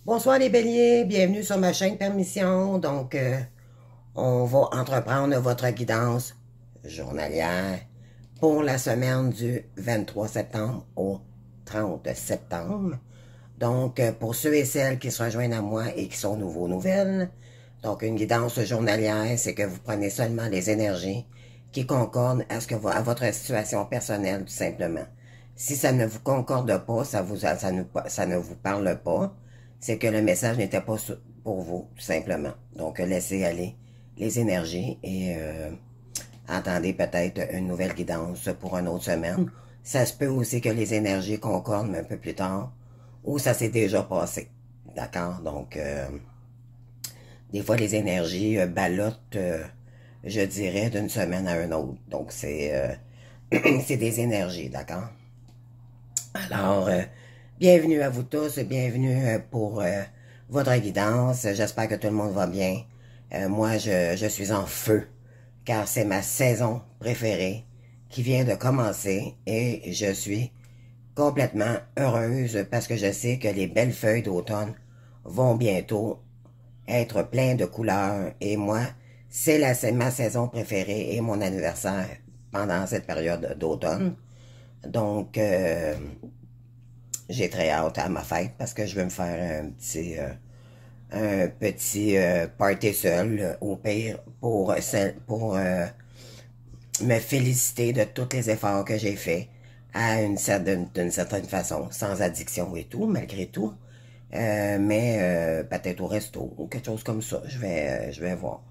Bonsoir les béliers, bienvenue sur ma chaîne Permission. Donc, on va entreprendre votre guidance journalière pour la semaine du 23 septembre au 30 septembre. Donc, pour ceux et celles qui se rejoignent à moi et qui sont nouveaux nouvelles, donc une guidance journalière, c'est que vous prenez seulement les énergies qui concordent à votre situation personnelle, tout simplement. Si ça ne vous concorde pas, ça ne vous parle pas, c'est que le message n'était pas pour vous, tout simplement. Donc, laissez aller les énergies et attendez peut-être une nouvelle guidance pour une autre semaine. Ça se peut aussi que les énergies concordent un peu plus tard ou ça s'est déjà passé. D'accord? Donc, des fois, les énergies ballottent, je dirais, d'une semaine à une autre. Donc, c'est des énergies, d'accord? Alors, bienvenue à vous tous, bienvenue pour votre guidance. J'espère que tout le monde va bien. Moi, je suis en feu, car c'est ma saison préférée qui vient de commencer et je suis complètement heureuse parce que je sais que les belles feuilles d'automne vont bientôt être pleines de couleurs et moi, c'est ma saison préférée et mon anniversaire pendant cette période d'automne. Donc, j'ai très hâte à ma fête parce que je vais me faire un petit party seul, au pire, pour me féliciter de tous les efforts que j'ai faits d'une certaine façon, sans addiction et tout, malgré tout. Mais peut-être au resto ou quelque chose comme ça, je vais voir.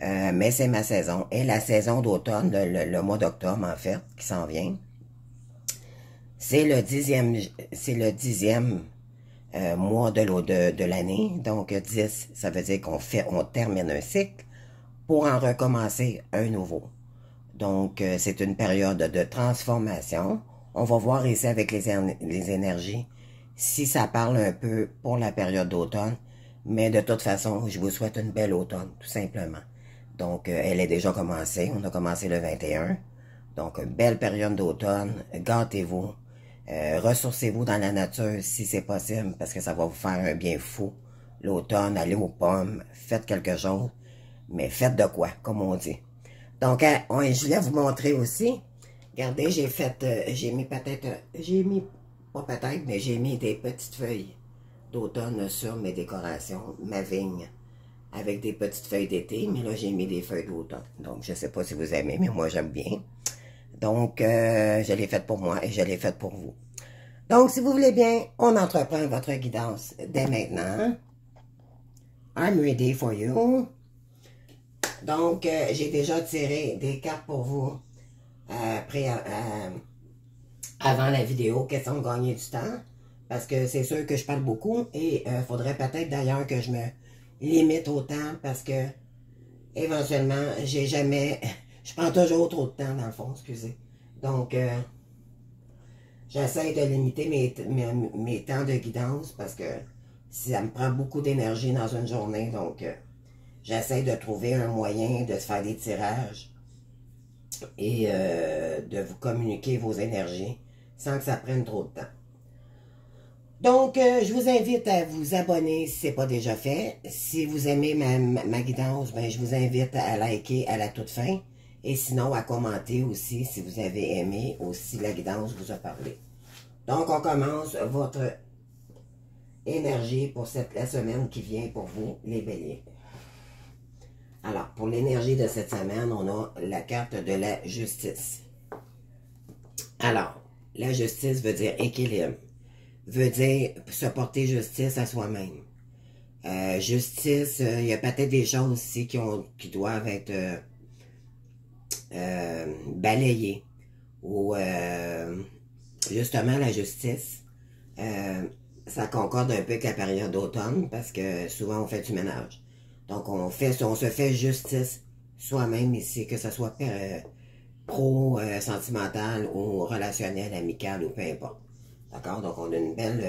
Mais c'est ma saison. Et la saison d'automne, le mois d'octobre en fait, qui s'en vient, c'est le dixième mois de l'année. Donc 10, ça veut dire on termine un cycle pour en recommencer un nouveau. Donc c'est une période de transformation. On va voir ici avec les énergies si ça parle un peu pour la période d'automne. Mais de toute façon, je vous souhaite une belle automne, tout simplement. Donc, elle est déjà commencée. On a commencé le 21. Donc, belle période d'automne. Gâtez-vous. Ressourcez-vous dans la nature si c'est possible, parce que ça va vous faire un bien fou. L'automne, allez aux pommes, faites quelque chose. Mais faites de quoi, comme on dit. Donc, je voulais vous montrer aussi. Regardez, j'ai mis des petites feuilles d'automne sur mes décorations, ma vigne, avec des petites feuilles d'été, mais là, j'ai mis des feuilles d'automne. Donc, je ne sais pas si vous aimez, mais moi, j'aime bien. Donc, je l'ai faite pour moi et je l'ai faite pour vous. Donc, si vous voulez bien, on entreprend votre guidance dès maintenant. I'm ready for you. Donc, j'ai déjà tiré des cartes pour vous avant la vidéo, question de gagner du temps. Parce que c'est sûr que je parle beaucoup et il faudrait peut-être d'ailleurs que je me limite au temps parce que éventuellement, je prends toujours trop de temps dans le fond, excusez. Donc, j'essaie de limiter mes temps de guidance parce que ça me prend beaucoup d'énergie dans une journée. Donc, j'essaie de trouver un moyen de faire des tirages et de vous communiquer vos énergies sans que ça prenne trop de temps. Donc, je vous invite à vous abonner si ce n'est pas déjà fait. Si vous aimez ma guidance, ben, je vous invite à liker à la toute fin. Et sinon, à commenter aussi si vous avez aimé ou si la guidance vous a parlé. Donc, on commence votre énergie pour la semaine qui vient pour vous, les béliers. Alors, pour l'énergie de cette semaine, on a la carte de la justice. Alors, la justice veut dire équilibre. Veut dire se porter justice à soi-même. Justice, il y a peut-être des choses aussi qui doivent être balayées. Ou justement la justice, ça concorde un peu avec la période d'automne parce que souvent on fait du ménage. Donc on se fait justice soi-même ici, que ce soit pro-sentimental ou relationnel, amical ou peu importe. D'accord? Donc, on a une belle...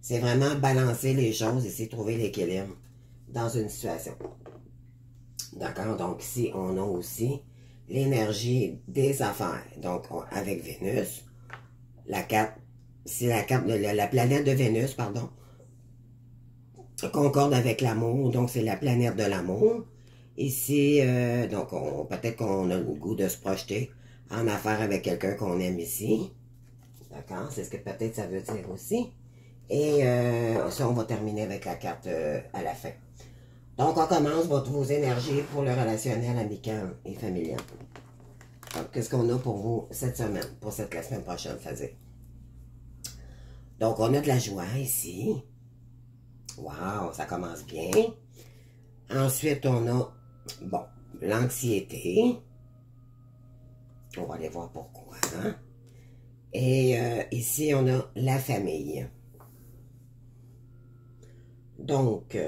c'est vraiment balancer les choses, essayer de trouver l'équilibre dans une situation. D'accord? Donc, ici, on a aussi l'énergie des affaires. Donc, avec Vénus, c'est la planète de Vénus, pardon. concorde avec l'amour, donc c'est la planète de l'amour. Ici, donc peut-être qu'on a le goût de se projeter en affaire avec quelqu'un qu'on aime ici. D'accord? C'est ce que peut-être ça veut dire aussi. Et ça, on va terminer avec la carte à la fin. Donc, on commence vos énergies pour le relationnel, amical et familial. Qu'est-ce qu'on a pour vous cette semaine, pour la semaine prochaine, c'est-à-dire? Donc, on a de la joie ici. Wow, ça commence bien. Ensuite, on a, bon, l'anxiété. On va aller voir pourquoi. Hein? Et ici, on a la famille. Donc,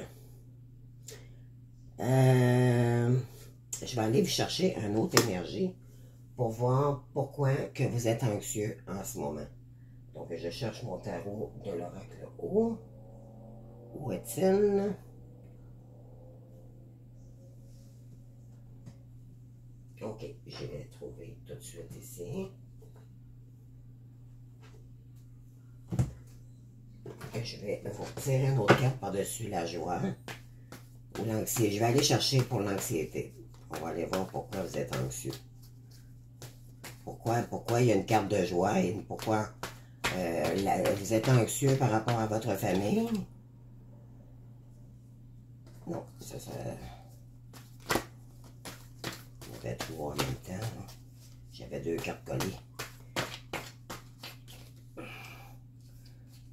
je vais aller vous chercher une autre énergie pour voir pourquoi que vous êtes anxieux en ce moment. Donc, je cherche mon tarot de l'oracle haut. Où est-il? Ok, je vais trouver tout de suite ici. Et je vais vous retirer une autre carte par-dessus la joie ou l'anxiété. Je vais aller chercher pour l'anxiété. On va aller voir pourquoi vous êtes anxieux. Pourquoi il y a une carte de joie et pourquoi vous êtes anxieux par rapport à votre famille. Non, ça... Il y avait trois en même temps. J'avais deux cartes collées.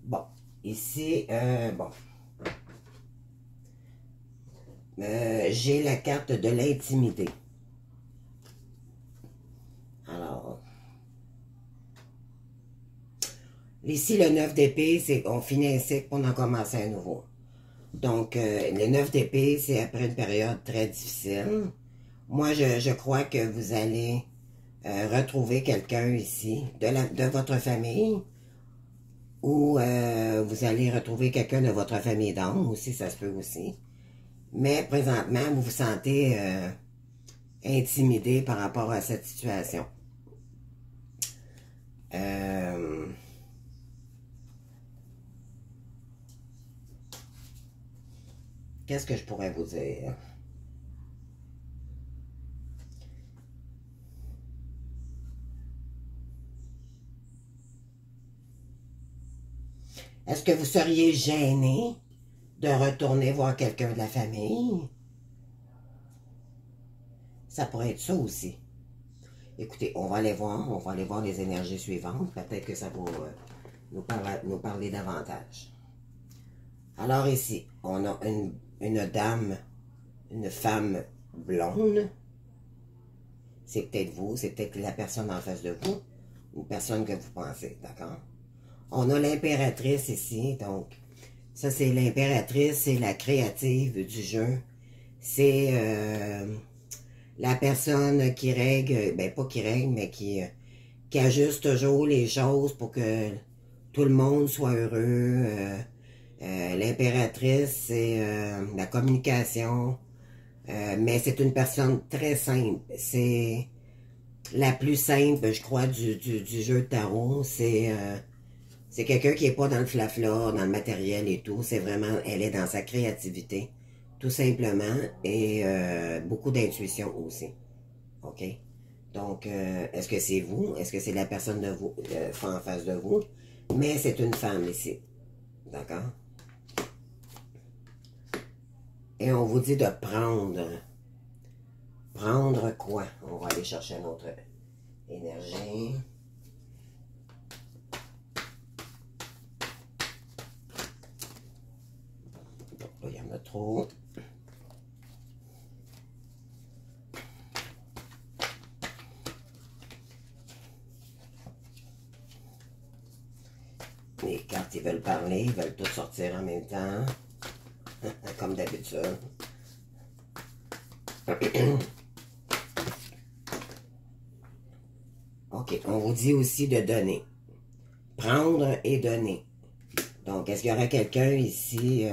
Bon, ici, bon. J'ai la carte de l'intimité. Alors, ici, le 9 d'épée, c'est qu'on finit un cycle pour en commencer un nouveau. Donc, le 9 d'épée, c'est après une période très difficile. Moi, je crois que vous allez retrouver quelqu'un ici, de votre famille, ou vous allez retrouver quelqu'un de votre famille d'âme aussi, ça se peut aussi. Mais présentement, vous vous sentez intimidé par rapport à cette situation. Qu'est-ce que je pourrais vous dire? Est-ce que vous seriez gêné de retourner voir quelqu'un de la famille? Ça pourrait être ça aussi. Écoutez, on va aller voir les énergies suivantes. Peut-être que ça va nous parler davantage. Alors ici, on a une dame, une femme blonde. C'est peut-être vous, c'est peut-être la personne en face de vous, une personne que vous pensez, d'accord? On a l'impératrice ici, donc ça c'est l'impératrice, c'est la créative du jeu. C'est la personne qui règle, ben pas qui règle, mais qui ajuste toujours les choses pour que tout le monde soit heureux. L'impératrice, c'est la communication, mais c'est une personne très simple. C'est la plus simple, je crois, du jeu de tarot. C'est quelqu'un qui n'est pas dans le flafla, dans le matériel et tout. C'est vraiment, elle est dans sa créativité, tout simplement, et beaucoup d'intuition aussi. OK? Donc, est-ce que c'est vous? Est-ce que c'est la personne de vous, en face de vous? Mais c'est une femme ici. D'accord? Et on vous dit de prendre. Prendre quoi? On va aller chercher notre énergie. Là, il y en a trop. Les cartes, ils veulent parler, ils veulent tout sortir en même temps. Comme d'habitude. OK, on vous dit aussi de donner. Prendre et donner. Donc, est-ce qu'il y aurait quelqu'un ici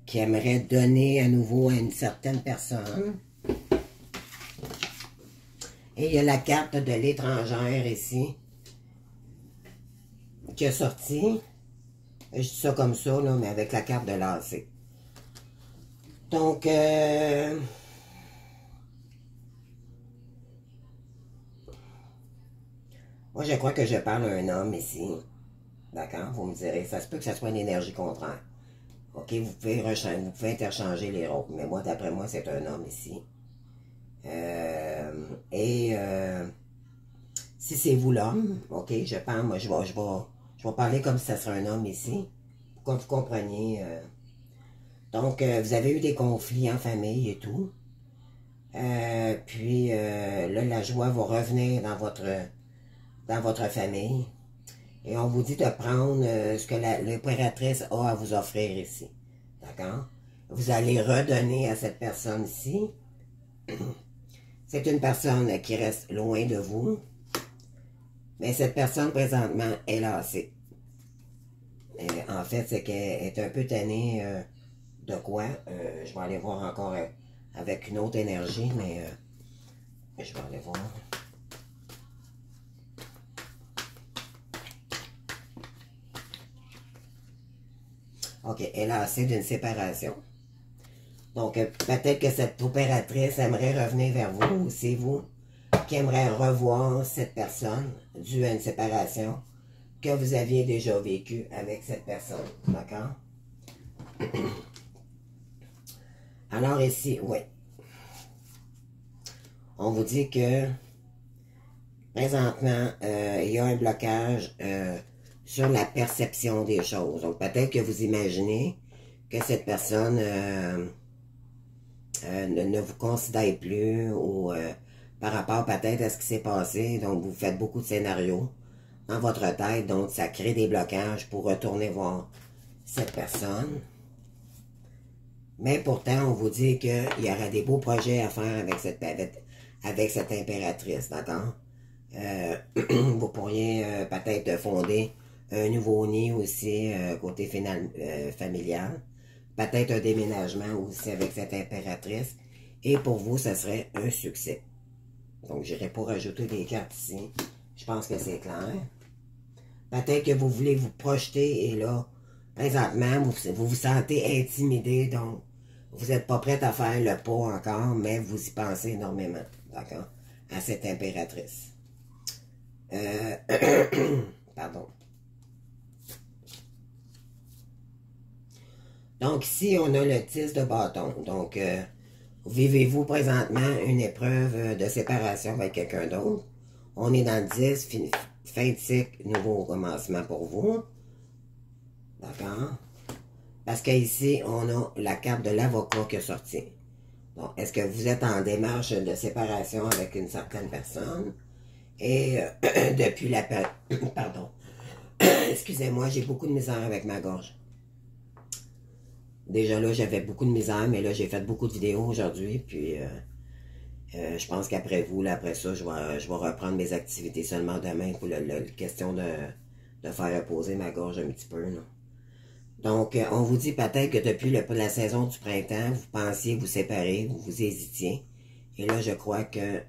qui aimerait donner à nouveau à une certaine personne? Et il y a la carte de l'étrangère ici qui est sortie. Je dis ça comme ça, là, mais avec la carte de lancer. Donc, moi, je crois que je parle à un homme ici. D'accord? Vous me direz, ça se peut que ça soit une énergie contraire. OK, vous pouvez interchanger les rôles. Mais moi, d'après moi, c'est un homme ici. Si c'est vous l'homme, OK, je parle, moi, je vais parler comme si ça serait un homme ici. Pour que vous compreniez. Donc, vous avez eu des conflits en famille et tout. Puis, là, la joie va revenir dans votre famille. Et on vous dit de prendre ce que l'impératrice a à vous offrir ici. D'accord? Vous allez redonner à cette personne-ci. C'est une personne qui reste loin de vous. Mais cette personne, présentement, est lassée. En fait, c'est qu'elle est un peu tannée de quoi? Je vais aller voir encore avec une autre énergie, mais je vais aller voir. OK, elle est lassée d'une séparation. Donc, peut-être que cette opératrice aimerait revenir vers vous, ou c'est vous qui aimerait revoir cette personne due à une séparation que vous aviez déjà vécue avec cette personne. D'accord? Alors ici, oui. On vous dit que présentement, il y a un blocage sur la perception des choses. Donc, peut-être que vous imaginez que cette personne ne vous considère plus ou par rapport peut-être à ce qui s'est passé. Donc, vous faites beaucoup de scénarios dans votre tête. Donc, ça crée des blocages pour retourner voir cette personne. Mais pourtant, on vous dit qu'il y aura des beaux projets à faire avec cette impératrice, d'accord? Vous pourriez peut-être fonder un nouveau nid aussi côté familial. Peut-être un déménagement aussi avec cette impératrice. Et pour vous, ça serait un succès. Donc, j'irai pas rajouter des cartes ici. Je pense que c'est clair. Peut-être que vous voulez vous projeter et là, présentement, vous vous sentez intimidé. Donc, vous n'êtes pas prête à faire le pas encore, mais vous y pensez énormément. D'accord? À cette impératrice. Pardon. Donc, ici, on a le 10 de bâton. Donc, vivez-vous présentement une épreuve de séparation avec quelqu'un d'autre? On est dans le 10, fin de cycle, nouveau commencement pour vous. D'accord? Parce qu'ici, on a la carte de l'avocat qui est sortie. Donc, est-ce que vous êtes en démarche de séparation avec une certaine personne? Et depuis la période... Pardon. Excusez-moi, j'ai beaucoup de misère avec ma gorge. Déjà là, j'avais beaucoup de misère, mais là, j'ai fait beaucoup de vidéos aujourd'hui, puis je pense qu'après vous, là, après ça, je vais reprendre mes activités seulement demain pour la question de faire reposer ma gorge un petit peu, là. Donc, on vous dit peut-être que depuis la saison du printemps, vous pensiez vous séparer, vous hésitiez. Et là, je crois que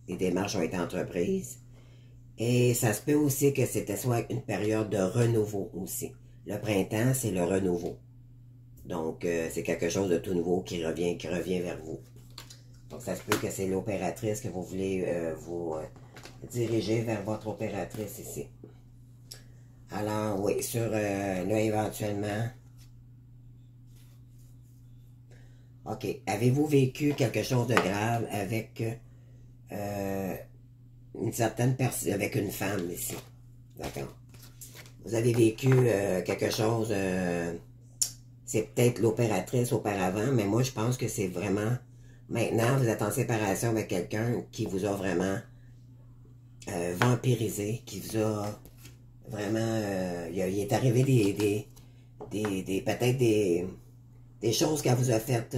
les démarches ont été entreprises. Et ça se peut aussi que c'était soit une période de renouveau aussi. Le printemps, c'est le renouveau. Donc, c'est quelque chose de tout nouveau qui revient vers vous. Donc, ça se peut que c'est l'opératrice que vous voulez vous diriger vers votre opératrice ici. Alors, oui, là, éventuellement... OK. Avez-vous vécu quelque chose de grave avec une certaine personne, avec une femme ici? D'accord. Vous avez vécu quelque chose... c'est peut-être l'opératrice auparavant, mais moi, je pense que c'est vraiment... Maintenant, vous êtes en séparation avec quelqu'un qui vous a vraiment vampirisé, qui vous a... Vraiment, il est arrivé peut-être des choses qu'elle vous a faites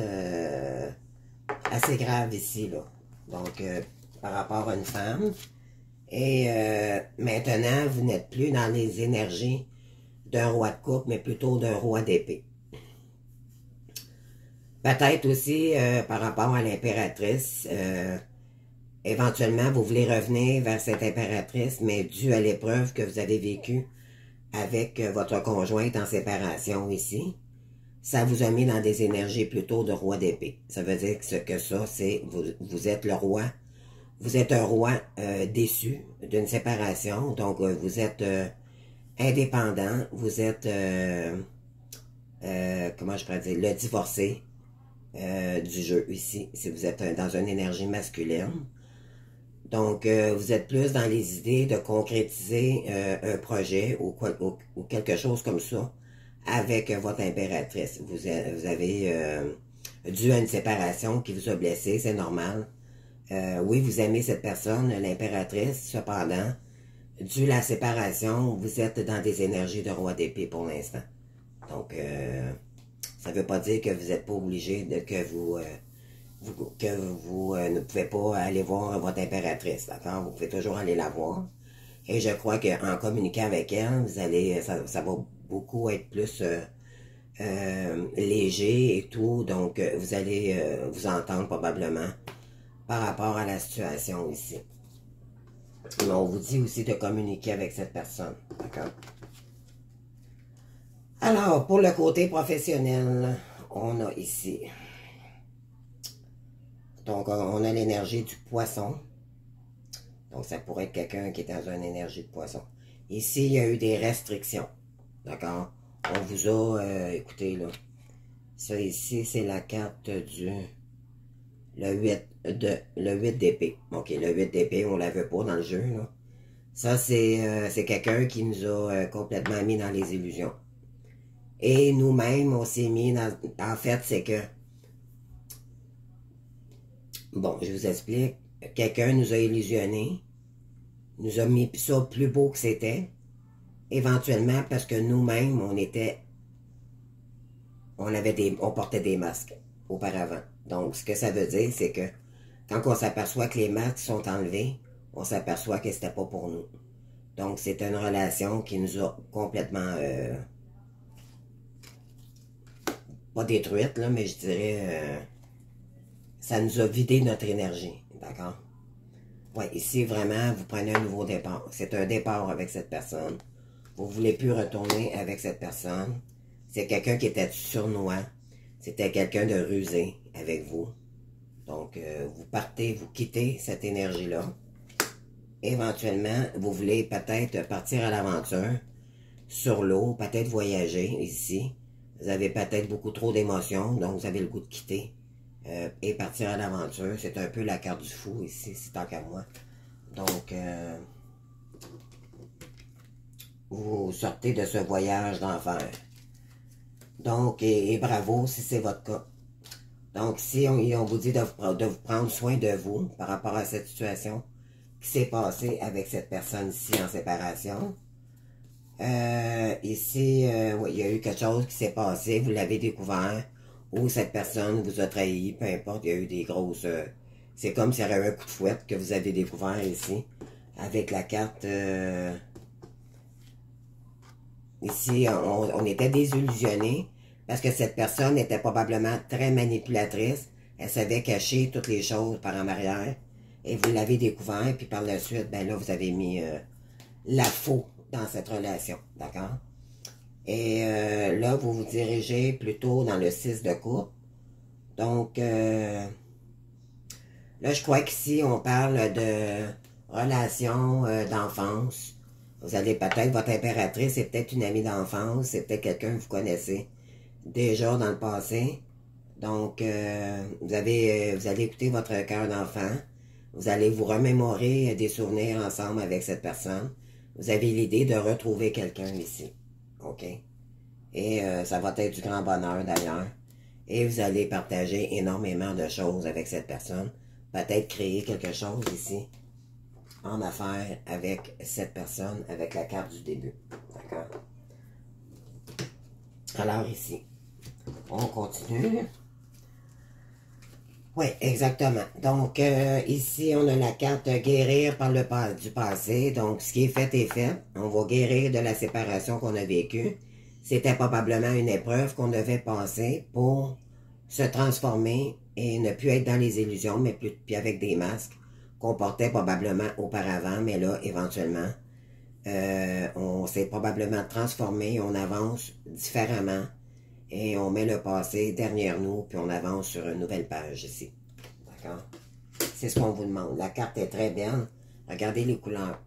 assez graves ici, là. Donc, par rapport à une femme. Et maintenant, vous n'êtes plus dans les énergies d'un roi de coupe, mais plutôt d'un roi d'épée. Peut-être aussi, par rapport à l'impératrice, éventuellement, vous voulez revenir vers cette impératrice, mais dû à l'épreuve que vous avez vécue avec votre conjointe en séparation ici, ça vous a mis dans des énergies plutôt de roi d'épée. Ça veut dire que ça, c'est vous êtes le roi. Vous êtes un roi déçu d'une séparation. Donc, vous êtes indépendant. Vous êtes, comment je pourrais dire, le divorcé du jeu ici. Si vous êtes dans une énergie masculine. Donc, vous êtes plus dans les idées de concrétiser un projet ou quelque chose comme ça avec votre impératrice. Vous avez dû à une séparation qui vous a blessé, c'est normal. Oui, vous aimez cette personne, l'impératrice, cependant, dû à la séparation, vous êtes dans des énergies de roi d'épée pour l'instant. Donc, ça ne veut pas dire que vous n'êtes pas obligé que vous ne pouvez pas aller voir votre impératrice, d'accord? Vous pouvez toujours aller la voir. Et je crois qu'en communiquant avec elle, vous allez, ça va beaucoup être plus léger et tout. Donc, vous allez vous entendre probablement par rapport à la situation ici. Mais on vous dit aussi de communiquer avec cette personne, d'accord? Alors, pour le côté professionnel, on a ici... Donc, on a l'énergie du poisson. Donc, ça pourrait être quelqu'un qui est dans une énergie de poisson. Ici, il y a eu des restrictions. D'accord? On vous a... écoutez, là. Ça, ici, c'est la carte du... Le 8 d'épée. OK, le 8 d'épée, on ne l'avait pas dans le jeu, là. Ça, c'est quelqu'un qui nous a complètement mis dans les illusions. Et nous-mêmes, on s'est mis dans... En fait, c'est que... Bon, je vous explique. Quelqu'un nous a illusionnés, nous a mis ça plus beau que c'était, éventuellement parce que nous-mêmes, on portait des masques auparavant. Donc, ce que ça veut dire, c'est que quand on s'aperçoit que les masques sont enlevés, on s'aperçoit que c'était pas pour nous. Donc, c'est une relation qui nous a complètement, pas détruite, là, mais je dirais... ça nous a vidé notre énergie, d'accord? Oui, ici, vraiment, vous prenez un nouveau départ. C'est un départ avec cette personne. Vous ne voulez plus retourner avec cette personne. C'est quelqu'un qui était sournois. C'était quelqu'un de rusé avec vous. Donc, vous partez, vous quittez cette énergie-là. Éventuellement, vous voulez peut-être partir à l'aventure, sur l'eau, peut-être voyager ici. Vous avez peut-être beaucoup trop d'émotions, donc vous avez le goût de quitter. Et partir à l'aventure, c'est un peu la carte du fou ici, c'est tant qu'à moi. Donc, vous sortez de ce voyage d'enfer. Donc, et bravo si c'est votre cas. Donc, si on vous dit de vous prendre soin de vous par rapport à cette situation qui s'est passée avec cette personne ici en séparation. Ici, ouais, il y a eu quelque chose qui s'est passé, vous l'avez découvert. Ou cette personne vous a trahi, peu importe, il y a eu des grosses... c'est comme s'il y avait un coup de fouette que vous avez découvert ici, avec la carte... ici, on était désillusionnés, parce que cette personne était probablement très manipulatrice, elle savait cacher toutes les choses par en arrière, et vous l'avez découvert, puis par la suite, ben là, vous avez mis la faux dans cette relation, d'accord? Et là, vous vous dirigez plutôt dans le 6 de coupe. Donc, là, je crois qu'ici, on parle de relations d'enfance. Vous allez peut-être, votre impératrice, c'est peut-être une amie d'enfance, c'est peut-être quelqu'un que vous connaissez déjà dans le passé. Donc, vous allez écouter votre cœur d'enfant. Vous allez vous remémorer des souvenirs ensemble avec cette personne. Vous avez l'idée de retrouver quelqu'un ici. OK? Et ça va être du grand bonheur d'ailleurs. Et vous allez partager énormément de choses avec cette personne. Peut-être créer quelque chose ici en affaires avec cette personne, avec la carte du début. D'accord? Alors ici, on continue. Oui, exactement. Donc, ici, on a la carte guérir par le du passé. Donc, ce qui est fait est fait. On va guérir de la séparation qu'on a vécue. C'était probablement une épreuve qu'on devait passer pour se transformer et ne plus être dans les illusions, mais plus avec des masques qu'on portait probablement auparavant, mais là, éventuellement, On s'est probablement transformé, on avance différemment et on met le passé derrière nous, puis on avance sur une nouvelle page ici. D'accord? C'est ce qu'on vous demande. La carte est très belle. Regardez les couleurs.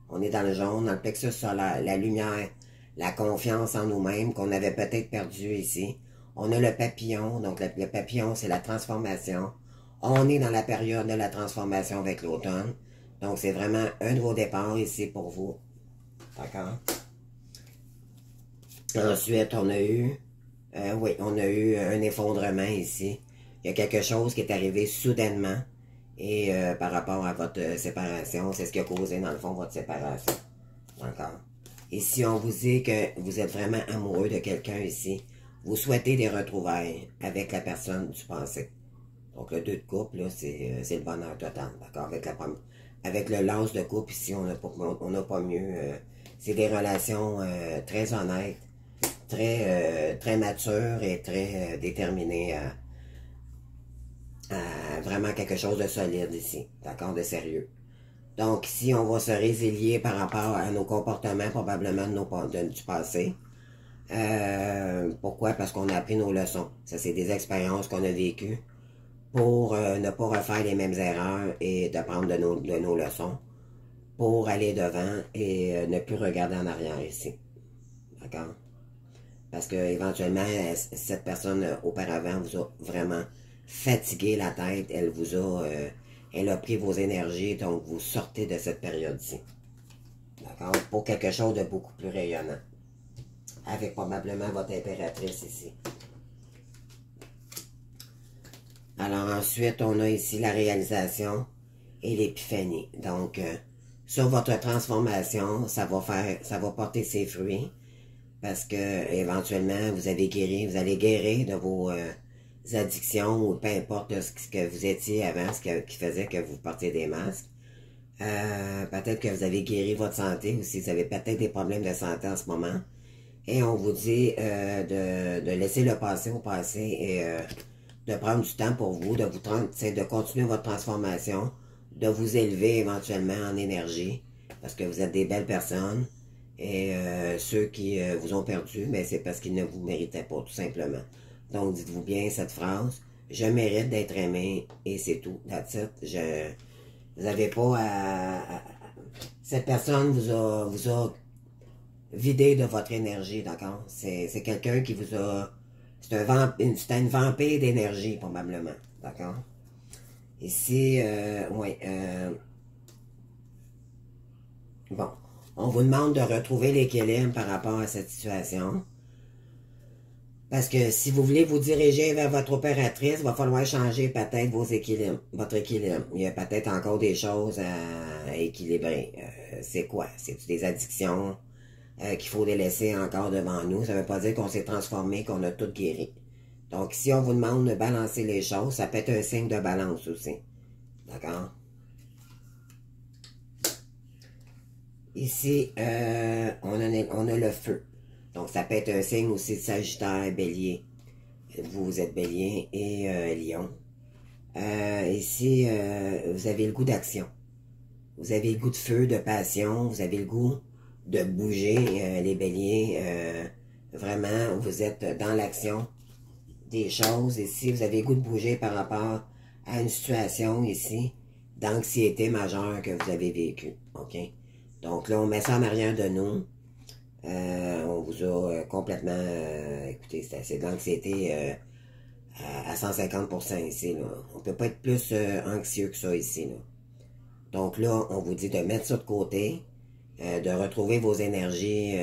On est dans le jaune, dans le plexus solaire, la lumière, la confiance en nous-mêmes qu'on avait peut-être perdu ici. On a le papillon, donc le papillon, c'est la transformation. On est dans la période de la transformation avec l'automne. Donc, c'est vraiment un nouveau départ ici pour vous. D'accord? Ensuite, on a eu un effondrement ici. Il y a quelque chose qui est arrivé soudainement. Et par rapport à votre séparation, c'est ce qui a causé, dans le fond, votre séparation. D'accord? Et si on vous dit que vous êtes vraiment amoureux de quelqu'un ici, vous souhaitez des retrouvailles avec la personne du passé. Donc, le 2 de coupe, là, c'est le bonheur total. D'accord? Avec le lance de coupe, ici, on n'a pas mieux. C'est des relations très honnêtes, très matures et très déterminées à vraiment quelque chose de solide ici. D'accord? De sérieux. Donc, ici, on va se résilier par rapport à nos comportements, probablement du passé. Pourquoi? Parce qu'on a appris nos leçons. Ça, c'est des expériences qu'on a vécues pour ne pas refaire les mêmes erreurs et d'apprendre de nos leçons pour aller devant et ne plus regarder en arrière ici. D'accord? Parce que éventuellement, cette personne auparavant vous a vraiment fatigué la tête, elle a pris vos énergies, donc vous sortez de cette période-ci. D'accord? Pour quelque chose de beaucoup plus rayonnant. Avec probablement votre impératrice ici. Alors ensuite, on a ici la réalisation et l'épiphanie. Donc, sur votre transformation, ça va porter ses fruits. Parce que éventuellement, vous allez guérir de vos addictions ou peu importe ce que vous étiez avant, qui faisait que vous portiez des masques. Peut-être que vous avez guéri votre santé aussi, vous avez peut-être des problèmes de santé en ce moment. Et on vous dit de laisser le passé au passé et de prendre du temps pour vous, de continuer votre transformation, de vous élever éventuellement en énergie, parce que vous êtes des belles personnes. Et ceux qui vous ont perdu, mais c'est parce qu'ils ne vous méritaient pas, tout simplement. Donc, dites-vous bien cette phrase. Je mérite d'être aimé, et c'est tout. That's it. Vous n'avez pas cette personne vous a vidé de votre énergie, d'accord? C'est quelqu'un qui vous a... C'était une vampire d'énergie, probablement, d'accord? Ici, bon. On vous demande de retrouver l'équilibre par rapport à cette situation. Parce que si vous voulez vous diriger vers votre opératrice, il va falloir changer peut-être votre équilibre. Il y a peut-être encore des choses à équilibrer. C'est quoi? C'est des addictions qu'il faut délaisser encore devant nous. Ça ne veut pas dire qu'on s'est transformé, qu'on a tout guéri. Donc, si on vous demande de balancer les choses, ça peut être un signe de balance aussi. D'accord? Ici, on a le feu. Donc, ça peut être un signe aussi de Sagittaire, Bélier. Vous êtes Bélier et Lion. Ici, vous avez le goût d'action. Vous avez le goût de feu, de passion. Vous avez le goût de bouger, les Béliers. Vraiment, vous êtes dans l'action des choses. Ici, vous avez le goût de bouger par rapport à une situation ici d'anxiété majeure que vous avez vécue. OK? Donc là, on met ça en arrière de nous. On vous a complètement... écoutez, c'est de l'anxiété à 150% ici. Là. On ne peut pas être plus anxieux que ça ici. Là. Donc là, on vous dit de mettre ça de côté, de retrouver vos énergies.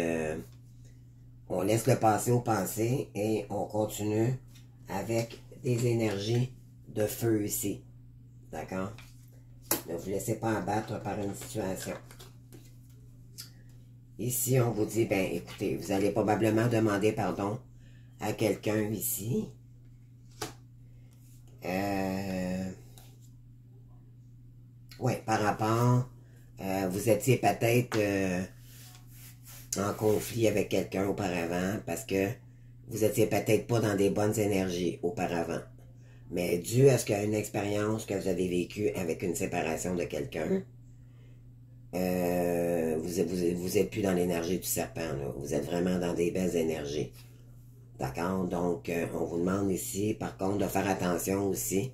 On laisse le passé au passé et on continue avec des énergies de feu ici. D'accord? Ne vous laissez pas abattre par une situation. Ici, on vous dit, ben, écoutez, vous allez probablement demander pardon à quelqu'un ici. Oui, par rapport, vous étiez peut-être en conflit avec quelqu'un auparavant parce que vous étiez peut-être pas dans des bonnes énergies auparavant. Mais dû à ce qu'il y a une expérience que vous avez vécue avec une séparation de quelqu'un, vous êtes plus dans l'énergie du serpent, là. Vous êtes vraiment dans des belles énergies. D'accord? Donc, on vous demande ici, par contre, de faire attention aussi.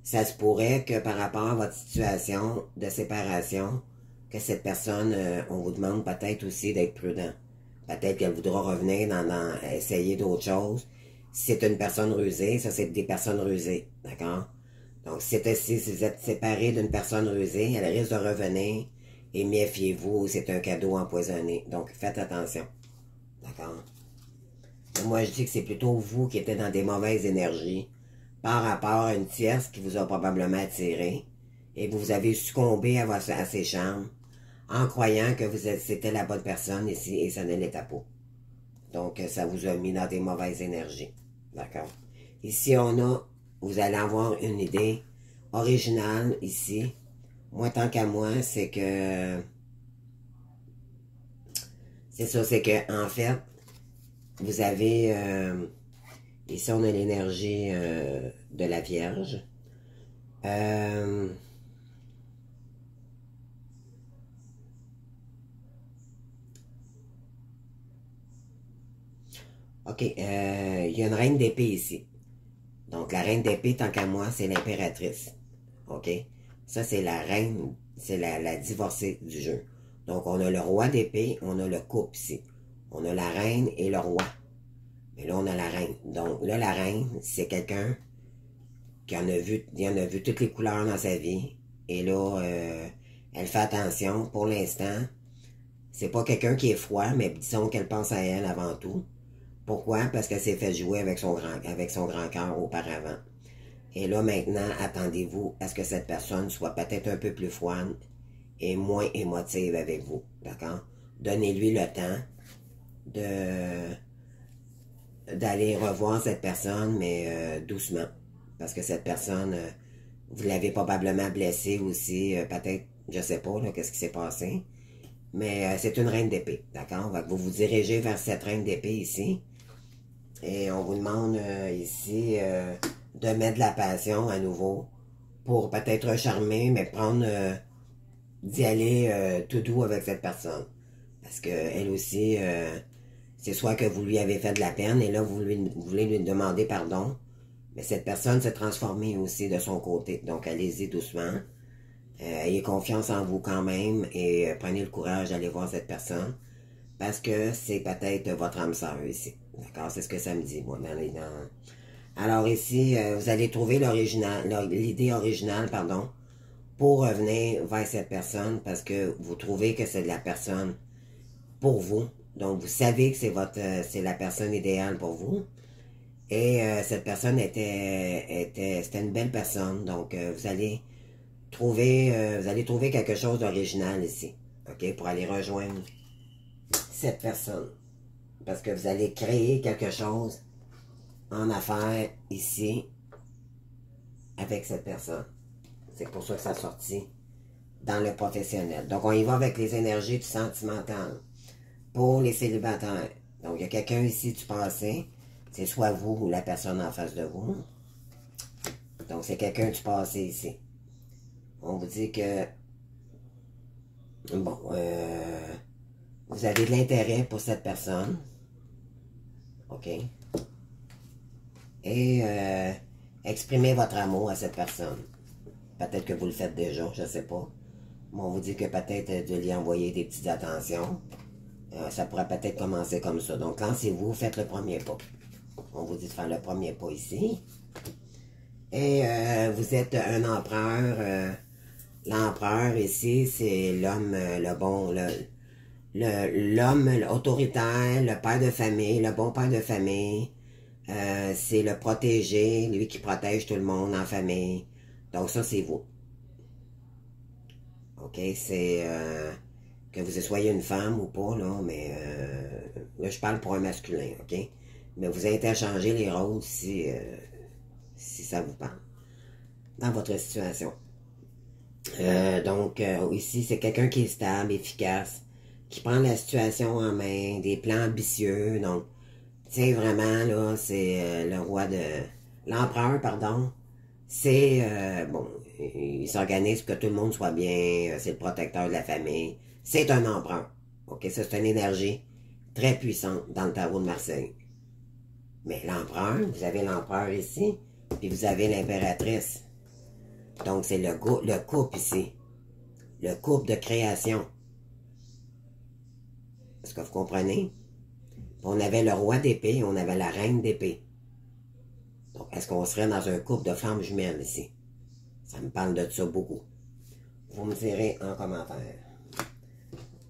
Ça se pourrait que par rapport à votre situation de séparation, que cette personne, on vous demande peut-être aussi d'être prudent. Peut-être qu'elle voudra revenir essayer d'autres choses. Si c'est une personne rusée, ça c'est des personnes rusées. D'accord? Donc, si vous êtes séparé d'une personne rusée, elle risque de revenir. Et méfiez-vous, c'est un cadeau empoisonné. Donc, faites attention. D'accord? Moi, je dis que c'est plutôt vous qui êtes dans des mauvaises énergies par rapport à une tierce qui vous a probablement attiré et vous avez succombé à ses charmes en croyant que c'était la bonne personne ici et ça ne l'était pas. Donc, ça vous a mis dans des mauvaises énergies. D'accord? Ici, vous allez avoir une idée originale ici. Moi, tant qu'à moi, c'est que... C'est ça, c'est que, en fait, vous avez... ici, on a l'énergie de la Vierge. OK, il y a une reine d'épée ici. Donc, la reine d'épée, tant qu'à moi, c'est l'impératrice. OK? Ça, c'est la reine, c'est la divorcée du jeu. Donc, on a le roi d'épée, on a le couple ici. On a la reine et le roi. Mais là, on a la reine. Donc, là, la reine, c'est quelqu'un qui en a vu toutes les couleurs dans sa vie. Et là, elle fait attention. Pour l'instant, c'est pas quelqu'un qui est froid, mais disons qu'elle pense à elle avant tout. Pourquoi? Parce qu'elle s'est fait jouer avec son grand cœur auparavant. Et là, maintenant, attendez-vous à ce que cette personne soit peut-être un peu plus froide et moins émotive avec vous. D'accord? Donnez-lui le temps d'aller revoir cette personne, mais doucement. Parce que cette personne, vous l'avez probablement blessée aussi, peut-être, je sais pas, là, qu'est-ce qui s'est passé. Mais c'est une reine d'épée, d'accord? Vous vous dirigez vers cette reine d'épée ici. Et on vous demande ici de mettre de la passion à nouveau pour peut-être charmer, mais d'y aller tout doux avec cette personne. Parce que elle aussi, c'est soit que vous lui avez fait de la peine et là vous voulez lui demander pardon, mais cette personne s'est transformée aussi de son côté. Donc allez-y doucement. Ayez confiance en vous quand même et prenez le courage d'aller voir cette personne. Parce que c'est peut-être votre âme sœur ici. D'accord? C'est ce que ça me dit, moi, Alors ici, vous allez trouver l'idée originale, pardon, pour revenir vers cette personne parce que vous trouvez que c'est de la personne pour vous. Donc, vous savez que c'est la personne idéale pour vous. Et cette personne c'était une belle personne. Donc, vous allez trouver quelque chose d'original ici. OK? Pour aller rejoindre cette personne. Parce que vous allez créer quelque chose en affaires ici avec cette personne. C'est pour ça que ça sortit dans le professionnel. Donc, on y va avec les énergies du sentimental pour les célibataires. Donc, il y a quelqu'un ici du passé. C'est soit vous ou la personne en face de vous. Donc, c'est quelqu'un du passé ici. On vous dit que bon, vous avez de l'intérêt pour cette personne. OK? Et exprimez votre amour à cette personne. Peut-être que vous le faites déjà, je ne sais pas. Mais on vous dit que peut-être de lui envoyer des petites attentions. Ça pourrait peut-être commencer comme ça. Donc, lancez-vous, faites le premier pas. On vous dit de faire le premier pas ici. Et vous êtes un empereur. L'empereur ici, c'est l'homme, l'homme autoritaire, le père de famille, le bon père de famille. C'est le protégé, lui qui protège tout le monde en famille. Donc ça, c'est vous. OK? C'est que vous soyez une femme ou pas, là, mais là, je parle pour un masculin, OK? Mais vous interchangez les rôles si ça vous parle dans votre situation. Donc, ici, c'est quelqu'un qui est stable, efficace, qui prend la situation en main, des plans ambitieux. Donc, tu sais, vraiment, là, c'est le roi de... L'empereur, pardon. C'est, bon, il s'organise pour que tout le monde soit bien, c'est le protecteur de la famille. C'est un empereur. OK, ça c'est une énergie très puissante dans le tarot de Marseille. Mais l'empereur, vous avez l'empereur ici, puis vous avez l'impératrice. Donc c'est le couple ici. Le couple de création. Est-ce que vous comprenez? On avait le roi d'épée, on avait la reine d'épée. Donc, est-ce qu'on serait dans un couple de flammes jumelles ici? Ça me parle de ça beaucoup. Vous me direz en commentaire.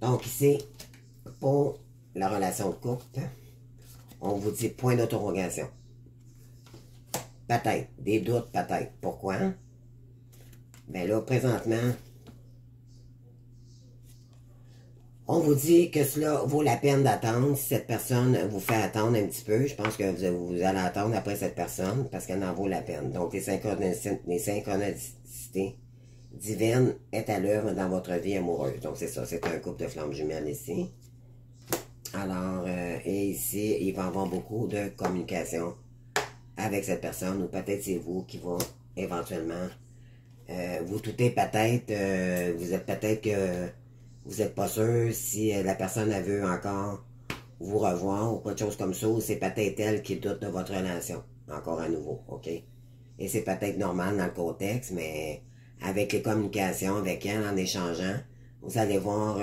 Donc ici, pour la relation de couple, on vous dit point d'interrogation. Peut-être, des doutes peut-être. Pourquoi? Bien là, présentement, on vous dit que cela vaut la peine d'attendre. Si cette personne vous fait attendre un petit peu, je pense que vous allez attendre après cette personne parce qu'elle en vaut la peine. Donc, les synchronicités divines est à l'œuvre dans votre vie amoureuse. Donc, c'est ça, c'est un couple de flammes jumelles ici. Alors, et ici, il va y avoir beaucoup de communication avec cette personne, ou peut-être c'est vous qui vont éventuellement vous doutez peut-être, vous êtes peut-être que vous n'êtes pas sûr si la personne elle veut encore vous revoir ou quelque chose comme ça, ou c'est peut-être elle qui doute de votre relation, encore à nouveau, OK? Et c'est peut-être normal dans le contexte, mais avec les communications avec elle, en échangeant, vous allez voir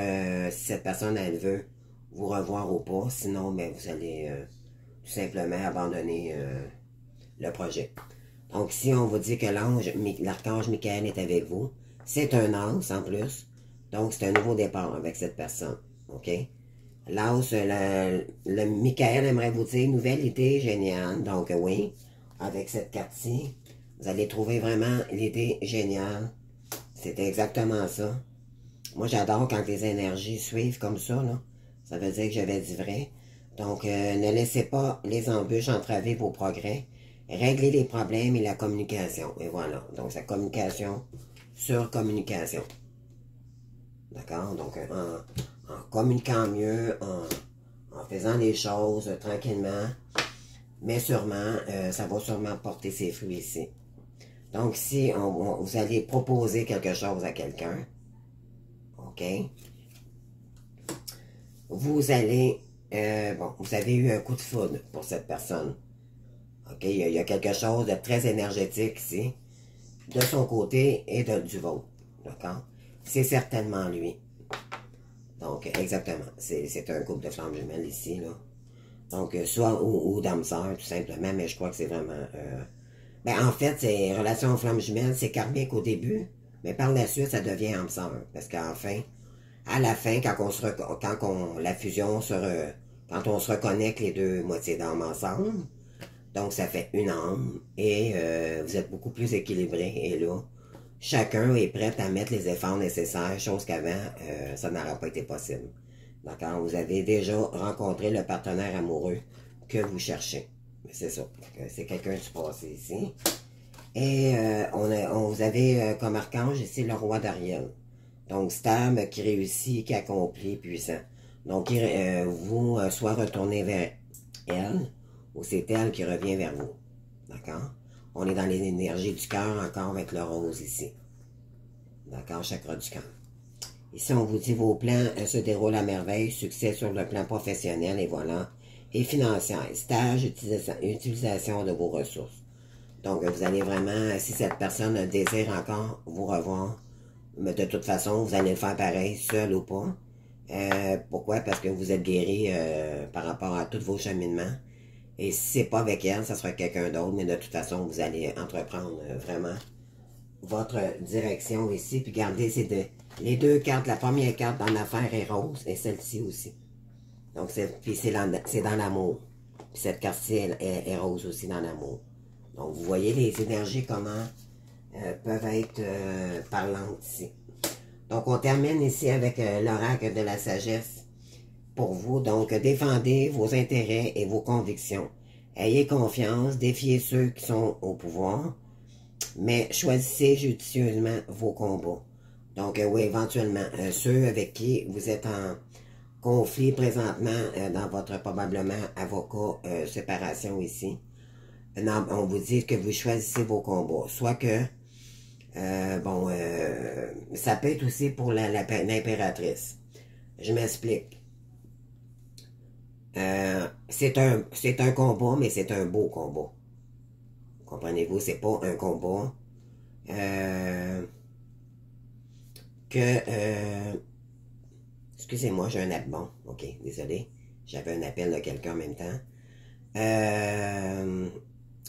si cette personne, elle veut vous revoir ou pas. Sinon, ben, vous allez tout simplement abandonner le projet. Donc ici, on vous dit que l'archange Michael est avec vous. C'est un as en plus. Donc, c'est un nouveau départ avec cette personne. OK? L'as, le Michael aimerait vous dire nouvelle idée géniale. Donc, oui, avec cette carte-ci, vous allez trouver vraiment l'idée géniale. C'est exactement ça. Moi, j'adore quand les énergies suivent comme ça, là. Ça veut dire que j'avais dit vrai. Donc, ne laissez pas les embûches entraver vos progrès. Réglez les problèmes et la communication. Et voilà. Donc, c'est communication sur communication. D'accord? Donc, en communiquant mieux, en faisant les choses tranquillement, mais sûrement, ça va sûrement porter ses fruits ici. Donc, si vous allez proposer quelque chose à quelqu'un, OK? Vous allez, vous avez eu un coup de foudre pour cette personne. OK? Il y a quelque chose de très énergétique ici, de son côté et du vôtre. D'accord? C'est certainement lui. Donc, exactement. C'est un couple de flammes jumelles ici, là. Donc, soit ou d'âme sœur, tout simplement, mais je crois que c'est vraiment... en fait, c'est relation flammes jumelles, c'est karmique au début, mais par la suite, ça devient âme sœur. Parce qu'enfin, à la fin, quand la fusion quand on se reconnecte les deux moitiés d'âme ensemble, donc ça fait une âme, et vous êtes beaucoup plus équilibrés, et là, chacun est prêt à mettre les efforts nécessaires, chose qu'avant, ça n'aurait pas été possible. D'accord? Vous avez déjà rencontré le partenaire amoureux que vous cherchez. C'est ça. C'est quelqu'un du passé ici. Et vous avez comme archange ici le roi d'Ariel. Donc, stable, qui réussit, qui accomplit, puissant. Donc, vous soit retournez vers elle, ou c'est elle qui revient vers vous. D'accord? On est dans les énergies du cœur encore avec le rose ici. D'accord? Chakra du cœur. Ici, on vous dit vos plans se déroulent à merveille, succès sur le plan professionnel, et voilà. Et financier, stage, utilisation de vos ressources. Donc, vous allez vraiment, si cette personne désire encore vous revoir, mais de toute façon, vous allez le faire pareil, seul ou pas. Pourquoi? Parce que vous êtes guéri par rapport à tous vos cheminements. Et si c'est pas avec elle, ça sera quelqu'un d'autre, mais de toute façon, vous allez entreprendre vraiment votre direction ici, puis gardez les deux cartes. La première carte dans l'affaire est rose, et celle-ci aussi. Donc, c'est dans l'amour. Puis cette carte-ci est rose aussi dans l'amour. Donc, vous voyez les énergies comment peuvent être parlantes ici. Donc, on termine ici avec l'oracle de la sagesse pour vous. Donc, défendez vos intérêts et vos convictions. Ayez confiance, défiez ceux qui sont au pouvoir, mais choisissez judicieusement vos combats. Donc, oui, éventuellement, ceux avec qui vous êtes en conflit présentement dans votre probablement avocat séparation ici, on vous dit que vous choisissez vos combats. Soit que Bon, ça peut être aussi pour l'impératrice. Je m'explique. C'est un combat, mais c'est un beau combat. Comprenez-vous, c'est pas un combat que... excusez-moi, j'ai un appel. Bon, ok, désolé. J'avais un appel de quelqu'un en même temps.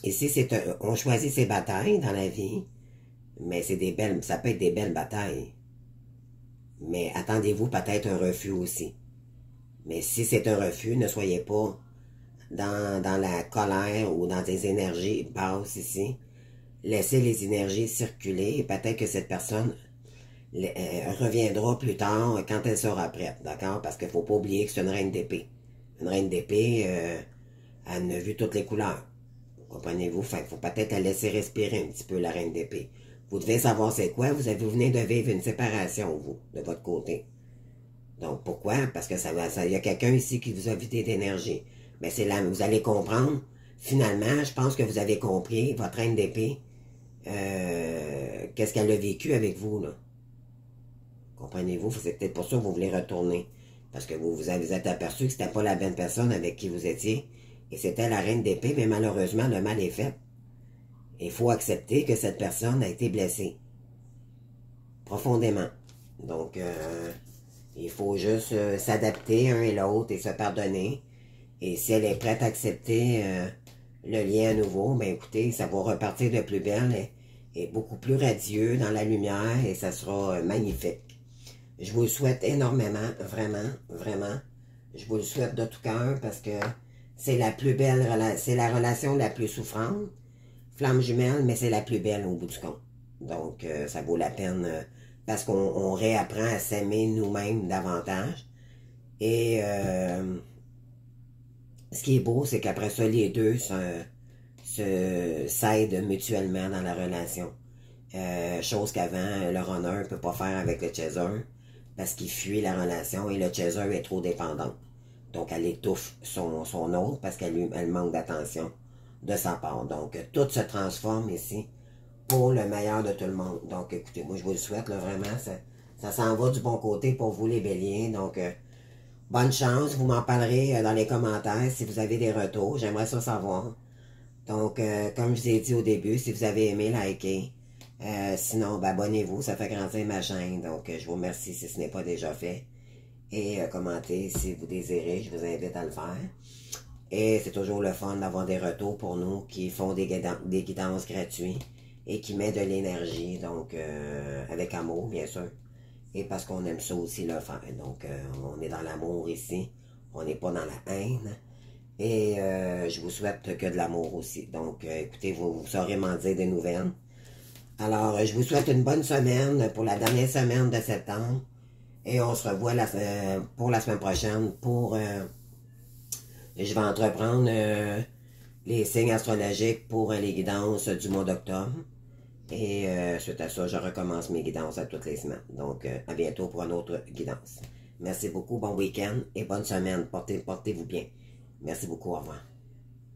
Ici, on choisit ses batailles dans la vie, mais c'est des belles, ça peut être des belles batailles. Mais attendez-vous peut-être un refus aussi. Mais si c'est un refus, ne soyez pas dans la colère ou dans des énergies basses ici. Laissez les énergies circuler et peut-être que cette personne reviendra plus tard quand elle sera prête, d'accord? Parce qu'il ne faut pas oublier que c'est une reine d'épée. Une reine d'épée, elle a vu toutes les couleurs. Comprenez-vous? Fait qu'il faut peut-être la laisser respirer un petit peu, la reine d'épée. Vous devez savoir c'est quoi. Vous venez de vivre une séparation, vous, de votre côté. Donc, pourquoi? Parce que il y a quelqu'un ici qui vous a vidé d'énergie. Mais c'est là, vous allez comprendre. Finalement, je pense que vous avez compris, votre reine d'épée, qu'est-ce qu'elle a vécu avec vous, là. Comprenez-vous? C'est peut-être pour ça que vous voulez retourner. Parce que vous êtes aperçu que c'était pas la bonne personne avec qui vous étiez. Et c'était la reine d'épée, mais malheureusement, le mal est fait. Il faut accepter que cette personne a été blessée. Profondément. Donc, il faut juste s'adapter un et l'autre et se pardonner. Et si elle est prête à accepter le lien à nouveau, ben écoutez, ça va repartir de plus belle et beaucoup plus radieux dans la lumière et ça sera magnifique. Je vous le souhaite énormément, vraiment, vraiment. Je vous le souhaite de tout cœur parce que c'est la plus belle, c'est la relation la plus souffrante. Flamme jumelle, mais c'est la plus belle au bout du compte. Donc, ça vaut la peine parce qu'on réapprend à s'aimer nous-mêmes davantage. Et ce qui est beau, c'est qu'après ça, les deux s'aident mutuellement dans la relation. Chose qu'avant, le runner ne peut pas faire avec le chaser parce qu'il fuit la relation et le chaser est trop dépendant. Donc, elle étouffe son autre parce qu'elle manque d'attention de sa part. Donc, tout se transforme ici pour le meilleur de tout le monde. Donc, écoutez, moi, je vous le souhaite, là, vraiment, ça s'en va du bon côté pour vous, les béliers. Donc, bonne chance. Vous m'en parlerez dans les commentaires si vous avez des retours. J'aimerais ça savoir. Donc, comme je vous ai dit au début, si vous avez aimé, likez. Sinon, ben, abonnez-vous, ça fait grandir ma chaîne. Donc, je vous remercie si ce n'est pas déjà fait. Et commentez si vous désirez, je vous invite à le faire. Et c'est toujours le fun d'avoir des retours pour nous qui font des guidances gratuites et qui mettent de l'énergie, donc avec amour, bien sûr. Et parce qu'on aime ça aussi le faire. Donc, on est dans l'amour ici. On n'est pas dans la haine. Et je vous souhaite que de l'amour aussi. Donc, écoutez, vous saurez m'en dire des nouvelles. Alors, je vous souhaite une bonne semaine pour la dernière semaine de septembre. Et on se revoit pour la semaine prochaine pour... je vais entreprendre les signes astrologiques pour les guidances du mois d'octobre. Et suite à ça, je recommence mes guidances à toutes les semaines. Donc, à bientôt pour une autre guidance. Merci beaucoup, bon week-end et bonne semaine. Portez-vous bien. Merci beaucoup, au revoir.